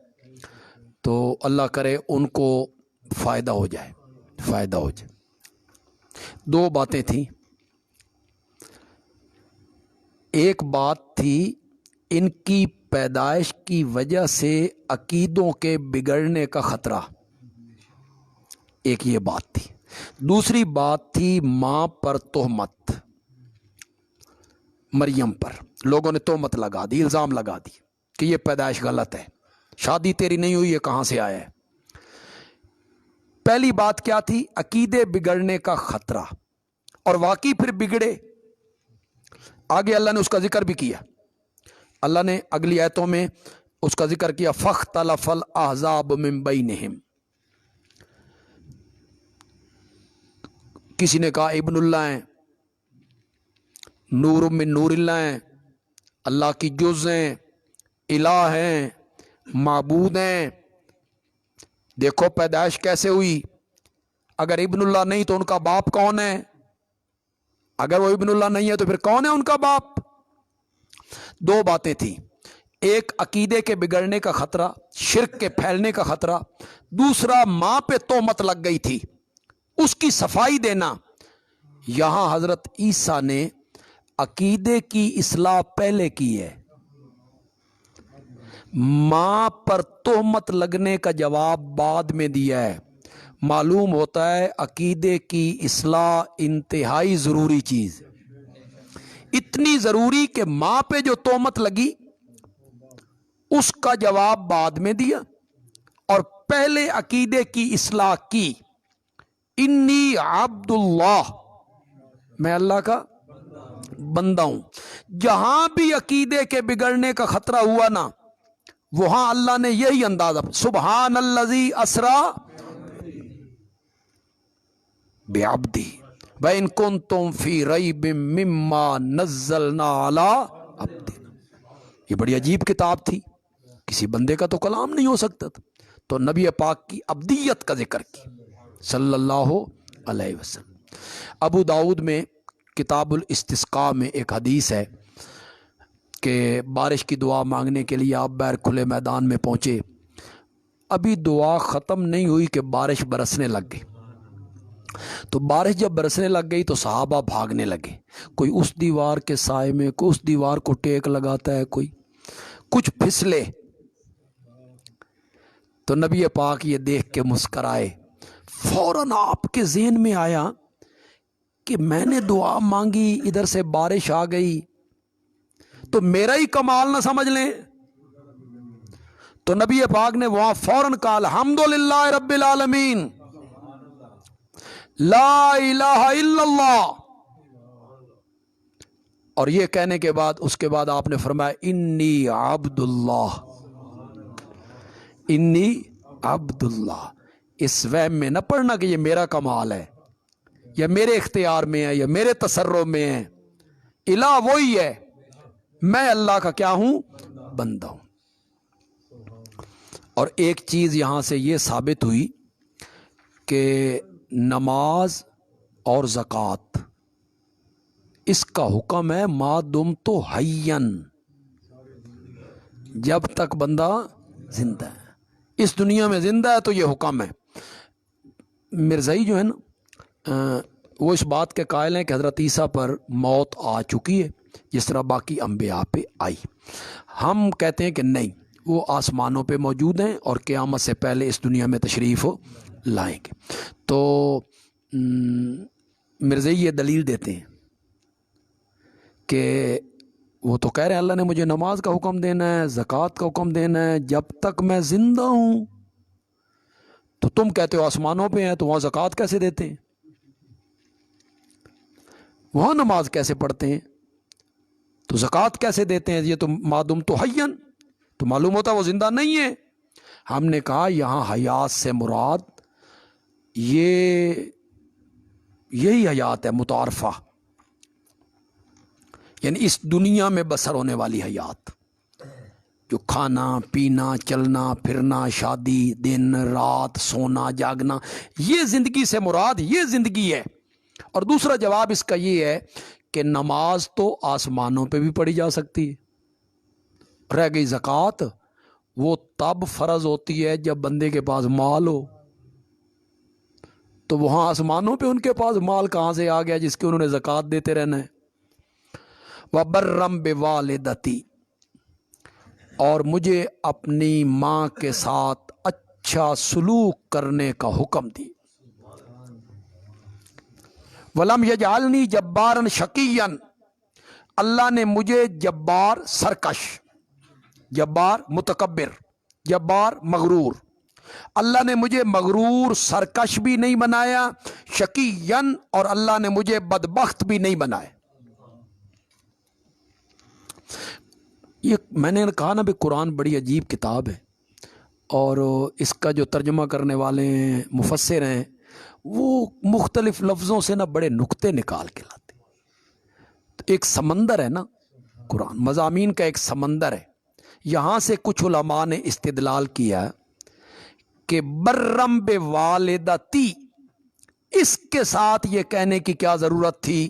تو اللہ کرے ان کو فائدہ ہو جائے، فائدہ ہو جائے۔ دو باتیں تھیں، ایک بات تھی ان کی پیدائش کی وجہ سے عقیدوں کے بگڑنے کا خطرہ، ایک یہ بات تھی۔ دوسری بات تھی ماں پر تہمت، مریم پر لوگوں نے تہمت لگا دی، الزام لگا دی کہ یہ پیدائش غلط ہے، شادی تیری نہیں ہوئی، یہ کہاں سے آیا ہے۔ پہلی بات کیا تھی؟ عقیدے بگڑنے کا خطرہ، اور واقعی پھر بگڑے۔ آگے اللہ نے اس کا ذکر بھی کیا، اللہ نے اگلی آیتوں میں اس کا ذکر کیا، فاختلف الاحزاب من بینہم، کسی نے کہا ابن اللہ ہیں، نور من نور اللہ ہیں، اللہ کی جز ہیں، الہ ہیں، معبود ہیں۔ دیکھو پیدائش کیسے ہوئی، اگر ابن اللہ نہیں تو ان کا باپ کون ہے؟ اگر وہ ابن اللہ نہیں ہے تو پھر کون ہے ان کا باپ؟ دو باتیں تھیں، ایک عقیدے کے بگڑنے کا خطرہ، شرک کے پھیلنے کا خطرہ، دوسرا ماں پہ تہمت لگ گئی تھی اس کی صفائی دینا۔ یہاں حضرت عیسیٰ نے عقیدے کی اصلاح پہلے کی ہے، ماں پر تہمت لگنے کا جواب بعد میں دیا ہے۔ معلوم ہوتا ہے عقیدے کی اصلاح انتہائی ضروری چیز، اتنی ضروری کہ ماں پہ جو تہمت لگی اس کا جواب بعد میں دیا اور پہلے عقیدے کی اصلاح کی۔ انی عبد اللہ، میں اللہ کا بندہ ہوں۔ جہاں بھی عقیدے کے بگڑنے کا خطرہ ہوا نا، وہاں اللہ نے یہی اندازہ، سبحان الذی اسرا بعبدہ وَإِن كُنتُم فِي رَيْبٍ مِّمَّا نَزَّلْنَا عَلَىٰ عَبْدِنَا۔ یہ بڑی عجیب کتاب تھی، کسی بندے کا تو کلام نہیں ہو سکتا تھا، تو نبی پاک کی عبدیت کا ذکر کی صلی اللہ علیہ وسلم۔ ابو داؤد میں کتاب الاستسقاء میں ایک حدیث ہے کہ بارش کی دعا مانگنے کے لیے آپ باہر کھلے میدان میں پہنچے، ابھی دعا ختم نہیں ہوئی کہ بارش برسنے لگ گئی۔ تو بارش جب برسنے لگ گئی تو صحابہ بھاگنے لگے، کوئی اس دیوار کے سائے میں، کوئی اس دیوار کو ٹیک لگاتا ہے، کوئی کچھ پھسلے۔ تو نبی پاک یہ دیکھ کے مسکرائے، فوراً آپ کے ذہن میں آیا کہ میں نے دعا مانگی، ادھر سے بارش آ گئی، تو میرا ہی کمال نہ سمجھ لیں۔ تو نبی پاک نے وہاں فوراً کہا الحمدللہ رب العالمین، لا الہ الا اللہ، اور یہ کہنے کے بعد اس کے بعد آپ نے فرمایا انی عبد اللہ، انی عبد اللہ۔ اس وہم میں نہ پڑھنا کہ یہ میرا کمال ہے یا میرے اختیار میں ہے یا میرے تصرف میں ہے، الہ وہی ہے، میں اللہ کا کیا ہوں؟ بندہ ہوں۔ اور ایک چیز یہاں سے یہ ثابت ہوئی کہ نماز اور زکوٰۃ اس کا حکم ہے ما دمت حیًا، جب تک بندہ زندہ ہے، اس دنیا میں زندہ ہے تو یہ حکم ہے۔ مرزائی جو ہے نا وہ اس بات کے قائل ہیں کہ حضرت عیسیٰ پر موت آ چکی ہے جس طرح باقی انبیاء پہ آئی۔ ہم کہتے ہیں کہ نہیں، وہ آسمانوں پہ موجود ہیں اور قیامت سے پہلے اس دنیا میں تشریف لائیں گے۔ تو مرزائی یہ دلیل دیتے ہیں کہ وہ تو کہہ رہے ہیں اللہ نے مجھے نماز کا حکم دینا ہے، زکوٰۃ کا حکم دینا ہے جب تک میں زندہ ہوں، تو تم کہتے ہو آسمانوں پہ ہیں تو وہاں زکوٰۃ کیسے دیتے ہیں، وہاں نماز کیسے پڑھتے ہیں، تو زکوٰۃ کیسے دیتے ہیں، یہ تو معدوم تو حیًا، تو معلوم ہوتا ہے وہ زندہ نہیں ہے۔ ہم نے کہا یہاں حیات سے مراد یہی حیات ہے متعارفہ، یعنی اس دنیا میں بسر ہونے والی حیات، جو کھانا پینا چلنا پھرنا شادی دن رات سونا جاگنا، یہ زندگی سے مراد یہ زندگی ہے۔ اور دوسرا جواب اس کا یہ ہے کہ نماز تو آسمانوں پہ بھی پڑھی جا سکتی ہے، رہ گئی زکوٰۃ وہ تب فرض ہوتی ہے جب بندے کے پاس مال ہو، تو وہاں آسمانوں پہ ان کے پاس مال کہاں سے آ گیا جس کے انہوں نے زکوٰۃ دیتے رہنا ہے۔ وَبَرًّا بِوَالِدَتِی، اور مجھے اپنی ماں کے ساتھ اچھا سلوک کرنے کا حکم دی۔ وَلَمْ يَجْعَلْنِی جَبَّارًا شَقِیًّا، اللہ نے مجھے جبار سرکش، جبار متکبر، جبار مغرور، اللہ نے مجھے مغرور سرکش بھی نہیں بنایا، شقیًا، اور اللہ نے مجھے بدبخت بھی نہیں بنایا۔ یہ میں نے کہا نا بھی قرآن بڑی عجیب کتاب ہے، اور اس کا جو ترجمہ کرنے والے ہیں، مفسر ہیں، وہ مختلف لفظوں سے نا بڑے نقطے نکال کے لاتے ہیں۔ تو ایک سمندر ہے نا قرآن، مضامین کا ایک سمندر ہے۔ یہاں سے کچھ علماء نے استدلال کیا کہ برم بوالدتی، اس کے ساتھ یہ کہنے کی کیا ضرورت تھی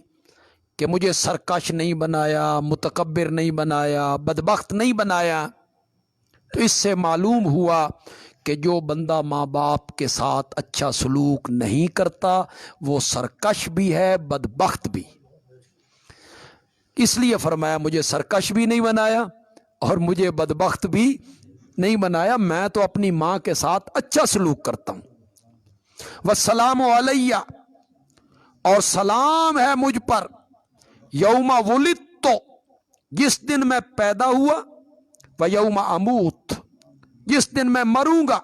کہ مجھے سرکش نہیں بنایا، متکبر نہیں بنایا، بدبخت نہیں بنایا؟ تو اس سے معلوم ہوا کہ جو بندہ ماں باپ کے ساتھ اچھا سلوک نہیں کرتا وہ سرکش بھی ہے، بدبخت بھی۔ اس لیے فرمایا مجھے سرکش بھی نہیں بنایا اور مجھے بدبخت بھی نہیں بنایا، میں تو اپنی ماں کے ساتھ اچھا سلوک کرتا ہوں۔ والسلام علیہ، اور سلام ہے مجھ پر، یوم ولدت، جس دن میں پیدا ہوا، و یوم اموت، جس دن میں مروں گا،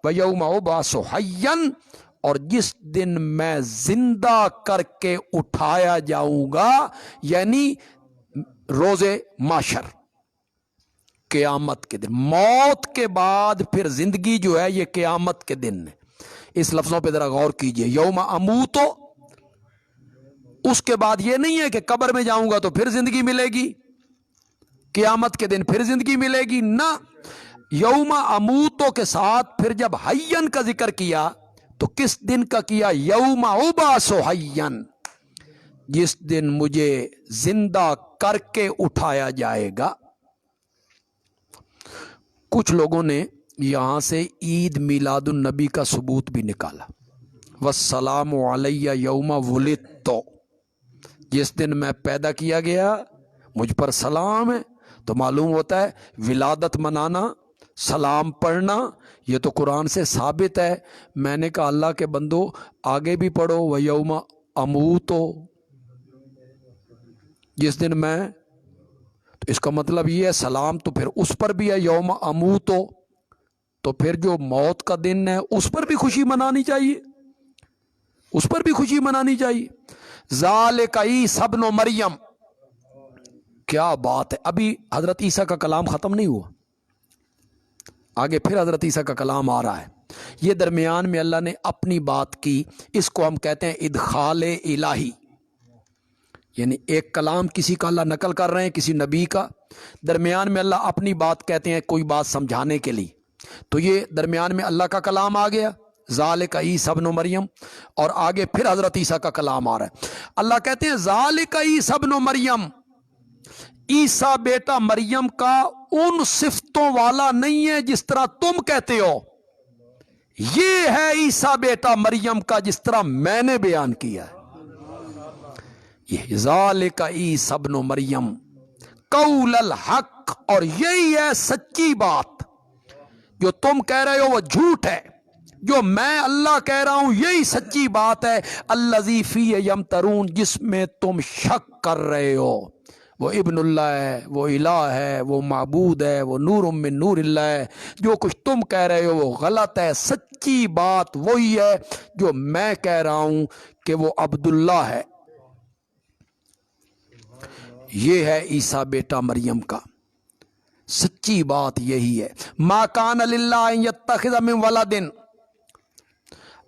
و یوم ابعث حیا، اور جس دن میں زندہ کر کے اٹھایا جاؤں گا، یعنی روز محشر، قیامت کے دن۔ موت کے بعد پھر زندگی جو ہے یہ قیامت کے دن ہے۔ اس لفظوں پہ ذرا غور کیجئے، یوم اموتو، اس کے بعد یہ نہیں ہے کہ قبر میں جاؤں گا تو پھر زندگی ملے گی، قیامت کے دن پھر زندگی ملے گی، نہ، یوم اموتو کے ساتھ پھر جب حیّن کا ذکر کیا تو کس دن کا کیا؟ یوم ابعث حیّا، جس دن مجھے زندہ کر کے اٹھایا جائے گا۔ کچھ لوگوں نے یہاں سے عید میلاد النبی کا ثبوت بھی نکالا، والسلام علیہ یوم ولدت، جس دن میں پیدا کیا گیا مجھ پر سلام ہے۔ تو معلوم ہوتا ہے ولادت منانا، سلام پڑھنا، یہ تو قرآن سے ثابت ہے۔ میں نے کہا اللہ کے بندو آگے بھی پڑھو، و یوم اموتو، جس دن میں، تو اس کا مطلب یہ ہے سلام تو پھر اس پر بھی ہے، یوم اموتو، تو پھر جو موت کا دن ہے اس پر بھی خوشی منانی چاہیے، اس پر بھی خوشی منانی چاہیے۔ ذالک عیسی ابن مریم، کیا بات ہے! ابھی حضرت عیسیٰ کا کلام ختم نہیں ہوا، آگے پھر حضرت عیسیٰ کا کلام آ رہا ہے۔ یہ درمیان میں اللہ نے اپنی بات کی، اس کو ہم کہتے ہیں ادخال الہی، یعنی ایک کلام کسی کا اللہ نقل کر رہے ہیں، کسی نبی کا، درمیان میں اللہ اپنی بات کہتے ہیں کوئی بات سمجھانے کے لیے، تو یہ درمیان میں اللہ کا کلام آ گیا، ذالک عیسی ابن مریم، اور آگے پھر حضرت عیسیٰ کا کلام آ رہا ہے۔ اللہ کہتے ہیں ذالک عیسی ابن مریم، عیسیٰ بیٹا مریم کا ان صفتوں والا نہیں ہے جس طرح تم کہتے ہو، یہ ہے عیسیٰ بیٹا مریم کا جس طرح میں نے بیان کیا ہے۔ یہ ذالک عیسی ابن مریم قول الحق، اور یہی ہے سچی بات، جو تم کہہ رہے ہو وہ جھوٹ ہے، جو میں اللہ کہہ رہا ہوں یہی سچی بات ہے۔ الذی فیہ یمترون، جس میں تم شک کر رہے ہو، وہ ابن اللہ ہے، وہ الہ ہے، وہ معبود ہے، وہ نور من نور اللہ ہے، جو کچھ تم کہہ رہے ہو وہ غلط ہے، سچی بات وہی ہے جو میں کہہ رہا ہوں کہ وہ عبداللہ ہے۔ یہ ہے عیسیٰ بیٹا مریم کا، سچی بات یہی ہے۔ ما کان للہ ان یتخذ من ولد،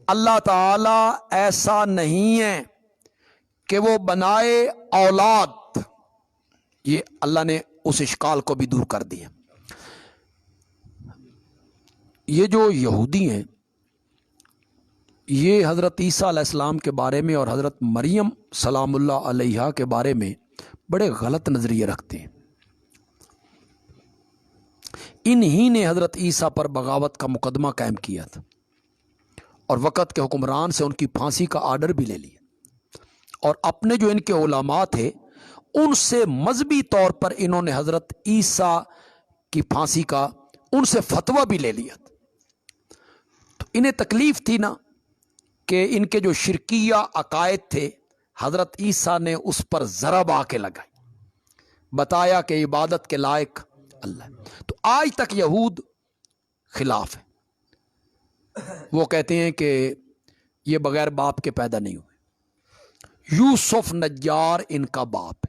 اللہ تعالی ایسا نہیں ہے کہ وہ بنائے اولاد، یہ اللہ نے اس اشکال کو بھی دور کر دیا۔ یہ جو یہودی ہیں یہ حضرت عیسیٰ علیہ السلام کے بارے میں اور حضرت مریم سلام اللہ علیہا کے بارے میں بڑے غلط نظریے رکھتے ہیں۔ انہی نے حضرت عیسیٰ پر بغاوت کا مقدمہ قائم کیا تھا اور وقت کے حکمران سے ان کی پھانسی کا آرڈر بھی لے لیا، اور اپنے جو ان کے علماء تھے ان سے مذہبی طور پر انہوں نے حضرت عیسیٰ کی پھانسی کا ان سے فتویٰ بھی لے لیا تھا۔ تو انہیں تکلیف تھی نا کہ ان کے جو شرکیہ عقائد تھے حضرت عیسیٰ نے اس پر ضرب آ کے لگائی، بتایا کہ عبادت کے لائق اللہ ہے۔ تو آج تک یہود خلاف ہے، وہ کہتے ہیں کہ یہ بغیر باپ کے پیدا نہیں ہوئے، یوسف نجار ان کا باپ ہے،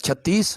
36,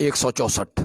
164,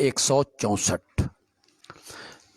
164।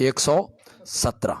117।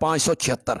576,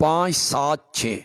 576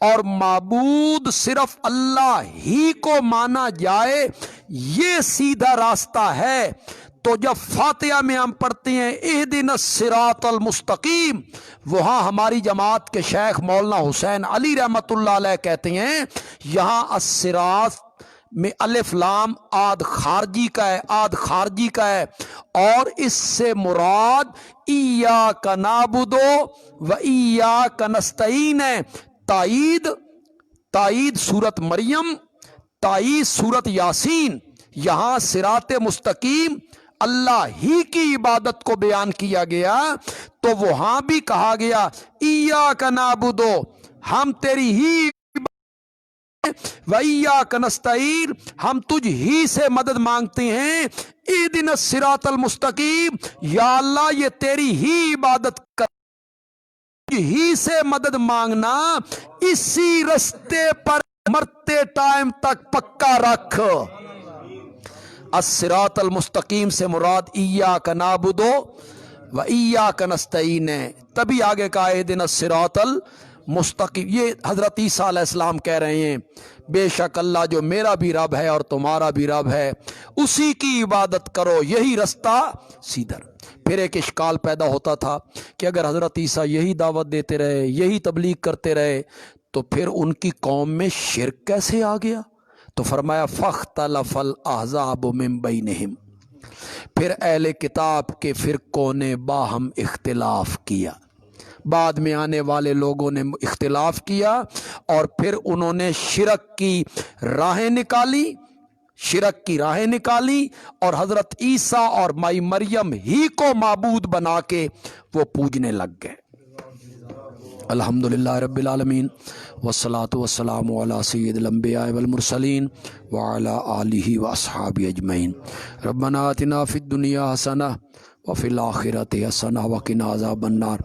اور معبود صرف اللہ ہی کو مانا جائے، یہ سیدھا راستہ ہے۔ تو جب فاتحہ میں ہم پڑھتے ہیں اہدنا الصراط المستقیم، وہاں ہماری جماعت کے شیخ مولانا حسین علی رحمت اللہ علیہ کہتے ہیں یہاں الصراط میں الف لام آد خارجی کا ہے، آد خارجی کا ہے، اور اس سے مراد ایاک نعبد و ایاک نستعین ہے۔ تائید سورت مریم، تائید سورت یاسین، یہاں صراط مستقیم اللہ ہی کی عبادت کو بیان کیا گیا، تو وہاں بھی کہا گیا ایاک نعبد، ہم تیری ہی، وَإِيَّاكَ نَسْتَعِينُ، ہم تجھ ہی سے مدد مانگتے ہیں۔ اِهْدِنَا الصِّرَاطَ الْمُسْتَقِيمَ، یا اللہ یہ تیری ہی عبادت کر، تجھ ہی سے مدد مانگنا، اسی رستے پر مرتے ٹائم تک پکا رکھ۔ الصراط المستقیم سے مراد ایاک نعبد و ایاک نستعین ہے۔ تبھی آگے کہا اہدنا الصراط المستقیم، یہ حضرت عیسیٰ علیہ السلام کہہ رہے ہیں بے شک اللہ جو میرا بھی رب ہے اور تمہارا بھی رب ہے، اسی کی عبادت کرو، یہی رستہ سیدھا۔ پھر ایک اشکال پیدا ہوتا تھا کہ اگر حضرت عیسیٰ یہی دعوت دیتے رہے، یہی تبلیغ کرتے رہے، تو پھر ان کی قوم میں شرک کیسے آ گیا؟ تو فرمایا فاختلف الاحزاب من بینہم، پھر اہل کتاب کے فرقوں نے باہم اختلاف کیا، بعد میں آنے والے لوگوں نے اختلاف کیا، اور پھر انہوں نے شرک کی راہیں نکالی، اور حضرت عیسیٰ اور مائی مریم ہی کو معبود بنا کے وہ پوجنے لگ گئے۔ الحمدللہ رب العالمین، والصلاة والسلام علی سید الانبیاء والمرسلین وعلی آلہ واصحابہ اجمعین۔ ربنا آتنا فی الدنیا حسنہ وفی الآخرۃ حسنہ وقنا عذاب النار۔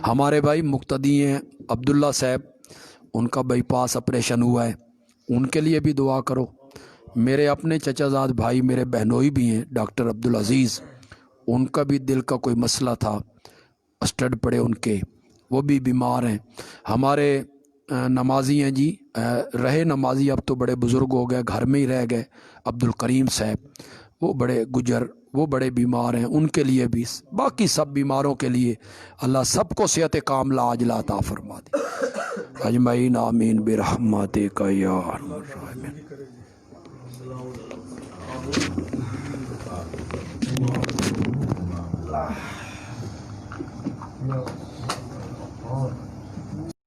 ہمارے بھائی مقتدی ہیں عبداللہ صاحب، ان کا بائی پاس آپریشن ہوا ہے، ان کے لیے بھی دعا کرو۔ میرے اپنے چچا زاد بھائی میرے بہنوئی بھی ہیں ڈاکٹر عبدالعزیز، ان کا بھی دل کا کوئی مسئلہ تھا، اسٹڈ پڑے ان کے، وہ بھی بیمار ہیں۔ ہمارے نمازی ہیں جی، رہے نمازی اب تو بڑے بزرگ ہو گئے، گھر میں ہی رہ گئے، عبدالکریم صاحب، وہ بڑے گجر، وہ بڑے بیمار ہیں، ان کے لیے بھی، باقی سب بیماروں کے لیے اللہ سب کو صحت کاملہ عاجلہ عطا فرما دے اجمعین، آمین برحمتک یا ارحم الراحمین۔